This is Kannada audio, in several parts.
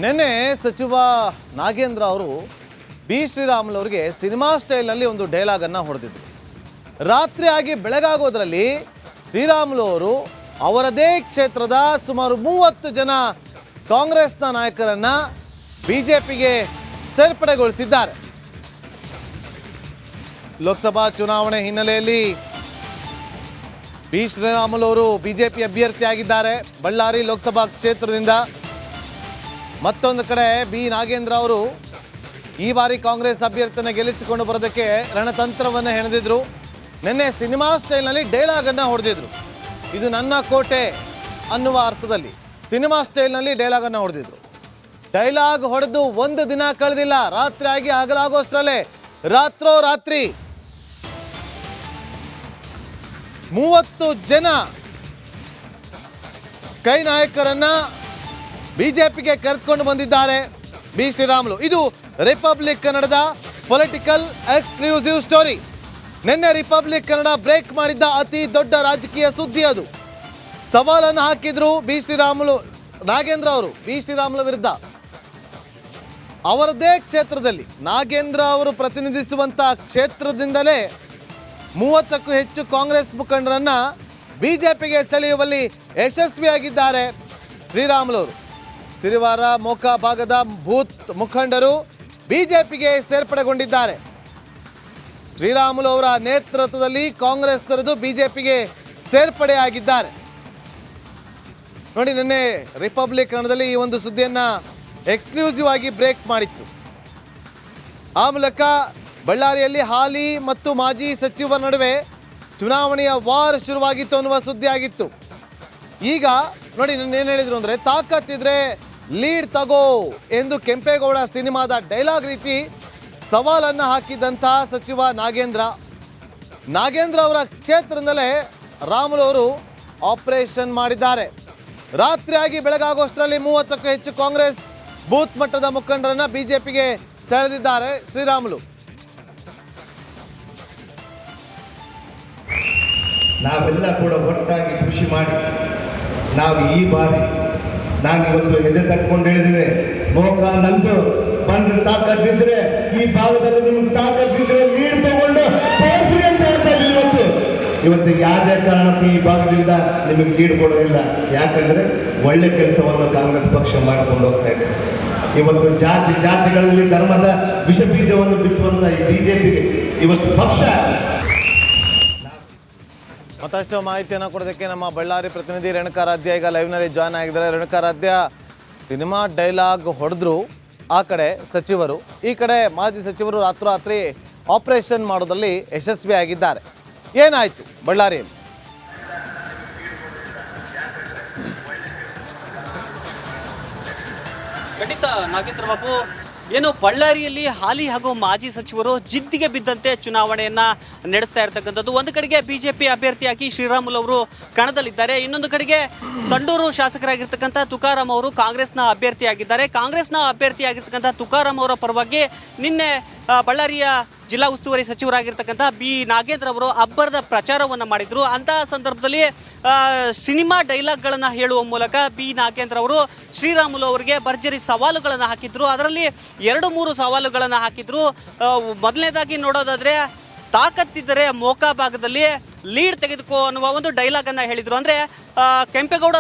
ನೆನ್ನೆ ಸಚಿವ ನಾಗೇಂದ್ರ ಅವರು ಬಿ ಶ್ರೀರಾಮುಲು ಅವರಿಗೆ ಸಿನಿಮಾ ಸ್ಟೈಲ್ನಲ್ಲಿ ಒಂದು ಡೈಲಾಗನ್ನು ಹೊಡೆದಿದ್ರು. ರಾತ್ರಿ ಆಗಿ ಬೆಳಗಾಗೋದ್ರಲ್ಲಿ ಶ್ರೀರಾಮುಲು ಅವರು ಅವರದೇ ಕ್ಷೇತ್ರದ ಸುಮಾರು 30 ಜನ ಕಾಂಗ್ರೆಸ್ನ ನಾಯಕರನ್ನ ಬಿಜೆಪಿಗೆ ಸೇರ್ಪಡೆಗೊಳಿಸಿದ್ದಾರೆ. ಲೋಕಸಭಾ ಚುನಾವಣೆ ಹಿನ್ನೆಲೆಯಲ್ಲಿ ಬಿ ಶ್ರೀರಾಮುಲು ಅವರು ಬಿಜೆಪಿ ಅಭ್ಯರ್ಥಿಯಾಗಿದ್ದಾರೆ ಬಳ್ಳಾರಿ ಲೋಕಸಭಾ ಕ್ಷೇತ್ರದಿಂದ. ಮತ್ತೊಂದು ಕಡೆ ಬಿ ನಾಗೇಂದ್ರ ಅವರು ಈ ಬಾರಿ ಕಾಂಗ್ರೆಸ್ ಅಭ್ಯರ್ಥಿಯನ್ನು ಗೆಲ್ಲಿಸಿಕೊಂಡು ಬರೋದಕ್ಕೆ ರಣತಂತ್ರವನ್ನು ಹೆಣೆದಿದ್ರು. ನಿನ್ನೆ ಸಿನಿಮಾ ಸ್ಟೈಲ್ನಲ್ಲಿ ಡೈಲಾಗನ್ನು ಹೊಡೆದಿದ್ರು. ಇದು ನನ್ನ ಕೋಟೆ ಅನ್ನುವ ಅರ್ಥದಲ್ಲಿ ಸಿನಿಮಾ ಸ್ಟೈಲ್ನಲ್ಲಿ ಡೈಲಾಗನ್ನು ಹೊಡೆದಿದ್ರು. ಡೈಲಾಗ್ ಹೊಡೆದು ಒಂದು ದಿನ ಕಳೆದಿಲ್ಲ, ರಾತ್ರಿ ಆಗಿ ಹಗಲಾಗೋಷ್ಟರಲ್ಲೇ ರಾತ್ರೋರಾತ್ರಿ 30 ಜನ ಕೈ ನಾಯಕರನ್ನ ಬಿಜೆಪಿಗೆ ಕರೆದುಕೊಂಡು ಬಂದಿದ್ದಾರೆ ಬಿ ಶ್ರೀರಾಮುಲು. ಇದು ರಿಪಬ್ಲಿಕ್ ಕನ್ನಡದ ಪೊಲಿಟಿಕಲ್ ಎಕ್ಸ್ಕ್ಲೂಸಿವ್ ಸ್ಟೋರಿ. ನಿನ್ನೆ ರಿಪಬ್ಲಿಕ್ ಕನ್ನಡ ಬ್ರೇಕ್ ಮಾಡಿದ್ದ ಅತಿ ದೊಡ್ಡ ರಾಜಕೀಯ ಸುದ್ದಿ ಅದು. ಸವಾಲನ್ನು ಹಾಕಿದ್ರು ಬಿ ಶ್ರೀರಾಮುಲು ನಾಗೇಂದ್ರ ಅವರು ಬಿ ಶ್ರೀರಾಮುಲು ವಿರುದ್ಧ. ಅವರದೇ ಕ್ಷೇತ್ರದಲ್ಲಿ ನಾಗೇಂದ್ರ ಅವರು ಪ್ರತಿನಿಧಿಸುವಂಥ ಕ್ಷೇತ್ರದಿಂದಲೇ 30ಕ್ಕೂ ಹೆಚ್ಚು ಕಾಂಗ್ರೆಸ್ ಮುಖಂಡರನ್ನ ಬಿಜೆಪಿಗೆ ಸೆಳೆಯುವಲ್ಲಿ ಯಶಸ್ವಿಯಾಗಿದ್ದಾರೆ ಶ್ರೀರಾಮುಲು ಅವರು. ಸಿರಿವಾರ ಮೋಕಾ ಭಾಗದ ಬೂತ್ ಮುಖಂಡರು ಬಿಜೆಪಿಗೆ ಸೇರ್ಪಡೆಗೊಂಡಿದ್ದಾರೆ. ಶ್ರೀರಾಮುಲು ಅವರ ನೇತೃತ್ವದಲ್ಲಿ ಕಾಂಗ್ರೆಸ್ ತೊರೆದು ಬಿಜೆಪಿಗೆ ಸೇರ್ಪಡೆಯಾಗಿದ್ದಾರೆ. ನೋಡಿ, ನಿನ್ನೆ ರಿಪಬ್ಲಿಕ್ ಕನ್ನಡದಲ್ಲಿ ಈ ಒಂದು ಸುದ್ದಿಯನ್ನ ಎಕ್ಸ್ಕ್ಲೂಸಿವ್ ಆಗಿ ಬ್ರೇಕ್ ಮಾಡಿತ್ತು. ಆ ಮೂಲಕ ಬಳ್ಳಾರಿಯಲ್ಲಿ ಹಾಲಿ ಮತ್ತು ಮಾಜಿ ಸಚಿವರ ನಡುವೆ ಚುನಾವಣೆಯ ವಾರ್ ಶುರುವಾಗಿತ್ತು ಅನ್ನುವ ಸುದ್ದಿ ಆಗಿತ್ತು. ಈಗ ನೋಡಿ, ನನ್ನ ಏನು ಹೇಳಿದ್ರು ಅಂದರೆ, ತಾಕತ್ತಿದ್ರೆ ಲೀಡ್ ತಗೋ ಎಂದು ಕೆಂಪೇಗೌಡ ಸಿನಿಮಾದ ಡೈಲಾಗ್ ರೀತಿ ಸವಾಲನ್ನು ಹಾಕಿದಂತಹ ಸಚಿವ ನಾಗೇಂದ್ರ ಅವರ ಕ್ಷೇತ್ರದಿಂದಲೇ ರಾಮುಲು ಅವರು ಆಪರೇಷನ್ ಮಾಡಿದ್ದಾರೆ. ರಾತ್ರಿಯಾಗಿ ಬೆಳಗಾಗೋಷ್ಟರಲ್ಲಿ 30ಕ್ಕೂ ಹೆಚ್ಚು ಕಾಂಗ್ರೆಸ್ ಬೂತ್ ಮಟ್ಟದ ಮುಖಂಡರನ್ನ ಬಿಜೆಪಿಗೆ ಸೆಳೆದಿದ್ದಾರೆ ಶ್ರೀರಾಮುಲು. ನಾವೆಲ್ಲ ಕೂಡ ಒಟ್ಟಾಗಿ ಕೃಷಿ ಮಾಡಿ ನಾವು ಈ ಬಾರಿ ನಾನಿವತ್ತು ಎದೆ ತಟ್ಕೊಂಡು ಹೇಳಿದ್ದೇನೆ, ಮೋಕ ನಂದು ಬಂದು ತಾಕತ್ತಿದ್ರೆ ಈ ಭಾಗದಲ್ಲಿ ನಿಮ್ಗೆ ತಾಕತ್ತಿದ್ರೆ ನೀರು ತಗೊಂಡು ತೋರಿಸ್ರಿ ಅಂತ ಹೇಳ್ತಾ ಇದ್ದೀನಿ. ಇವತ್ತು ಯಾವುದೇ ಕಾರಣಕ್ಕೂ ಈ ಭಾಗದಿಂದ ನಿಮಗೆ ಲೀಡ್ ಕೊಡೋದಿಲ್ಲ. ಯಾಕಂದ್ರೆ ಒಳ್ಳೆ ಕೆಲಸವನ್ನು ಕಾಂಗ್ರೆಸ್ ಪಕ್ಷ ಮಾಡಿಕೊಂಡು ಹೋಗ್ತಾ ಇದೆ. ಇವತ್ತು ಜಾತಿಗಳಲ್ಲಿ ಧರ್ಮದ ವಿಷ ಬೀಜವನ್ನು ಬಿತ್ತುವಂತ ಈ ಬಿಜೆಪಿಗೆ ಇವತ್ತು ಪಕ್ಷ. ಮತ್ತಷ್ಟು ಮಾಹಿತಿಯನ್ನು ಕೊಡೋದಕ್ಕೆ ನಮ್ಮ ಬಳ್ಳಾರಿ ಪ್ರತಿನಿಧಿ ರೇಣುಕಾರಾಧ್ಯ ಈಗ ಲೈವ್ನಲ್ಲಿ ಜಾಯ್ನ್ ಆಗಿದ್ದಾರೆ. ರೇಣುಕಾರಾಧ್ಯ, ಸಿನಿಮಾ ಡೈಲಾಗ್ ಹೊಡೆದ್ರು ಆ ಕಡೆ ಸಚಿವರು, ಈ ಕಡೆ ಮಾಜಿ ಸಚಿವರು ರಾತ್ರೋರಾತ್ರಿ ಆಪರೇಷನ್ ಮಾಡೋದ್ರಲ್ಲಿ ಯಶಸ್ವಿಯಾಗಿದ್ದಾರೆ. ಏನಾಯಿತು ಬಳ್ಳಾರಿಯಲ್ಲಿ? ಖಂಡಿತ ನಾಗೇಂದ್ರ ಬಾಬು, ಏನು ಬಳ್ಳಾರಿಯಲ್ಲಿ ಹಾಲಿ ಹಾಗೂ ಮಾಜಿ ಸಚಿವರು ಜಿದ್ದಿಗೆ ಬಿದ್ದಂತೆ ಚುನಾವಣೆಯನ್ನ ನಡೆಸ್ತಾ ಇರ್ತಕ್ಕಂಥದ್ದು. ಒಂದು ಕಡೆಗೆ ಬಿಜೆಪಿ ಅಭ್ಯರ್ಥಿಯಾಗಿ ಶ್ರೀರಾಮುಲು ಅವರು ಕಣದಲ್ಲಿದ್ದಾರೆ, ಇನ್ನೊಂದು ಕಡೆಗೆ ಸಂಡೂರು ಶಾಸಕರಾಗಿರ್ತಕ್ಕಂಥ ತುಕಾರಾಂ ಅವರು ಕಾಂಗ್ರೆಸ್ನ ಅಭ್ಯರ್ಥಿಯಾಗಿದ್ದಾರೆ. ಕಾಂಗ್ರೆಸ್ನ ಅಭ್ಯರ್ಥಿಯಾಗಿರ್ತಕ್ಕಂಥ ತುಕಾರಾಂ ಅವರ ಪರವಾಗಿ ನಿನ್ನೆ ಬಳ್ಳಾರಿಯ ಜಿಲ್ಲಾ ಉಸ್ತುವಾರಿ ಸಚಿವರಾಗಿರ್ತಕ್ಕಂಥ ಬಿ ನಾಗೇಂದ್ರ ಅವರು ಅಬ್ಬರದ ಪ್ರಚಾರವನ್ನು ಮಾಡಿದ್ರು. ಅಂತಹ ಸಂದರ್ಭದಲ್ಲಿ ಸಿನಿಮಾ ಡೈಲಾಗ್ಗಳನ್ನು ಹೇಳುವ ಮೂಲಕ ಬಿ ನಾಗೇಂದ್ರ ಅವರು ಶ್ರೀರಾಮುಲು ಅವರಿಗೆ ಭರ್ಜರಿ ಸವಾಲುಗಳನ್ನು ಹಾಕಿದ್ರು. ಅದರಲ್ಲಿ 2-3 ಸವಾಲುಗಳನ್ನು ಹಾಕಿದ್ರು. ಮೊದಲನೇದಾಗಿ ನೋಡೋದಾದ್ರೆ, ತಾಕತ್ತಿದ್ದರೆ ಮೋಕಾ ಭಾಗದಲ್ಲಿ ಲೀಡ್ ತೆಗೆದುಕೋ ಅನ್ನುವ ಒಂದು ಡೈಲಾಗನ್ನು ಹೇಳಿದರು. ಅಂದರೆ ಕೆಂಪೇಗೌಡ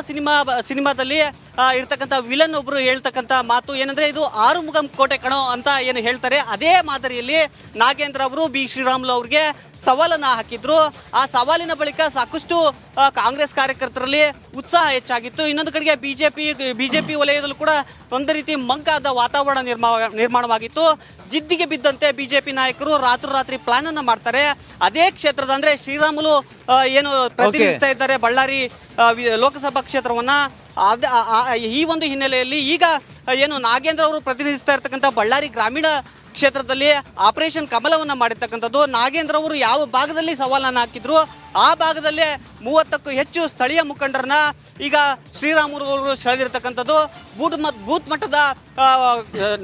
ಸಿನಿಮಾದಲ್ಲಿ ಇರ್ತಕ್ಕಂಥ ವಿಲನ್ ಒಬ್ಬರು ಹೇಳ್ತಕ್ಕಂಥ ಮಾತು ಏನಂದರೆ, ಇದು ಆರುಮುಗಂ ಕೋಟೆ ಕಣೋ ಅಂತ ಏನು ಹೇಳ್ತಾರೆ, ಅದೇ ಮಾದರಿಯಲ್ಲಿ ನಾಗೇಂದ್ರ ಅವರು ಬಿ ಶ್ರೀರಾಮುಲು ಅವರಿಗೆ ಸವಾಲನ್ನು ಹಾಕಿದ್ರು. ಆ ಸವಾಲಿನ ಬಳಿಕ ಸಾಕಷ್ಟು ಕಾಂಗ್ರೆಸ್ ಕಾರ್ಯಕರ್ತರಲ್ಲಿ ಉತ್ಸಾಹ ಹೆಚ್ಚಾಗಿತ್ತು. ಇನ್ನೊಂದು ಕಡೆಗೆ ಬಿಜೆಪಿ ವಲಯದಲ್ಲೂ ಕೂಡ ಒಂದು ರೀತಿ ಮಂಕಾದ ವಾತಾವರಣ ನಿರ್ಮಾಣವಾಗಿತ್ತು. ಜಿದ್ದಿಗೆ ಬಿದ್ದಂತೆ ಬಿಜೆಪಿ ನಾಯಕರು ರಾತ್ರೋರಾತ್ರಿ ಪ್ಲಾನ್ ಅನ್ನು ಮಾಡ್ತಾರೆ. ಅದೇ ಕ್ಷೇತ್ರದ ಅಂದರೆ ಶ್ರೀರಾಮುಲು ಏನು ಪ್ರತಿನಿಧಿಸ್ತಾ ಇದ್ದಾರೆ ಬಳ್ಳಾರಿ ಲೋಕಸಭಾ ಕ್ಷೇತ್ರವನ್ನ, ಈ ಒಂದು ಹಿನ್ನೆಲೆಯಲ್ಲಿ ಈಗ ಏನು ನಾಗೇಂದ್ರ ಅವರು ಪ್ರತಿನಿಧಿಸ್ತಾ ಇರ್ತಕ್ಕಂಥ ಬಳ್ಳಾರಿ ಗ್ರಾಮೀಣ ಕ್ಷೇತ್ರದಲ್ಲಿ ಆಪರೇಷನ್ ಕಮಲವನ್ನು ಮಾಡಿರ್ತಕ್ಕಂಥದ್ದು. ನಾಗೇಂದ್ರ ಅವರು ಯಾವ ಭಾಗದಲ್ಲಿ ಸವಾಲನ್ನು ಹಾಕಿದ್ರು ಆ ಭಾಗದಲ್ಲೇ 30ಕ್ಕೂ ಹೆಚ್ಚು ಸ್ಥಳೀಯ ಮುಖಂಡರನ್ನ ಈಗ ಶ್ರೀರಾಮುಲು ಅವರು ಸೆಳೆದಿರ್ತಕ್ಕಂಥದ್ದು. ಬೂತ್ ಮಟ್ಟದ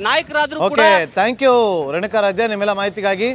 ನಾಯಕರಾದರೂ ಕೂಡ. ಥ್ಯಾಂಕ್ ಯು ರೇಣುಕಾರಾಧ್ಯ ನಿಮ್ಮೆಲ್ಲ ಮಾಹಿತಿಗಾಗಿ.